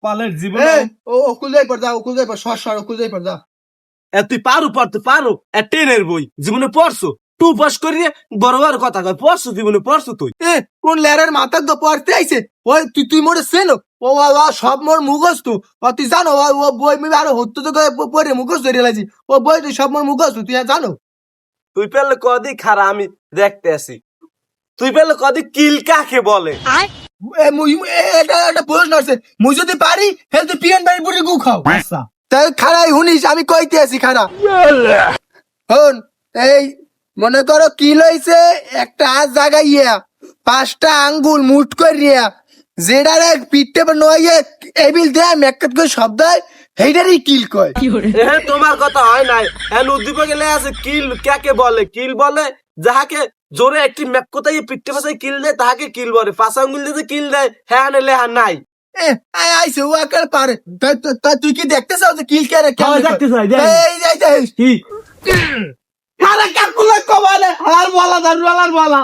পালের জীবনে ও ওকুল যাই পর যা, ওকুল যাই পর, সর ওকুল যাই পর যা। তুই পড়তে পারো টেনের বই জীবনে পড়ছো টু পাস করিয়ে বড় বড় কথা কয় পড়ছো জীবনে পড়ছো তুই কোন লেরের মাথার তো পড়তে আইছে, ওই তুই মোরে চেনো? ও সব মোর মুখস্থ। তুই জানো ও বই আমি আরো হত্যা তো পড়ে মুখস্থ ধরে লাগছি। ও বই তুই সব মোর মুখস্থ, তুই জানো? তুই পেলে কদি খারা আমি দেখতে আসি। তুই পেলে কদি কিল কাকে বলে? এটা প্রশ্ন আছে, মুই যদি পারি হেল তুই পিয়ন বাড়ি পুরি গু খাও। আচ্ছা তাই খারাই শুনিস, আমি কইতে আছি খারা হন। এই মনে করো কি লইছে, একটা হাত জাগাইয়া 5টা আঙ্গুল মুট করিয়া যেটারে পিঠে পর নইয়ে এবিল দেয় মেকআপ করে শব্দ হয়, সেইটারই কিল কয়। তোমার কথা হয় নাই। উদ্দীপক গেলে আছে কিল কাকে বলে? কিল বলে যাহাকে জোরে একটি মেককতাই পিঠে পাশে কিল দেয় তাহাকে কিল বলে। 5 আঙ্গুল দিয়ে কিল দেয় হ্যাঁ নেলে হ্যাঁ নাই। আইসে ও আকার পারে। তুই কি দেখতে চাও যে কিল কে রে? দেখতে চাই, দেখ। এই যাই কি আরে কাকুলা কমালে আর বলা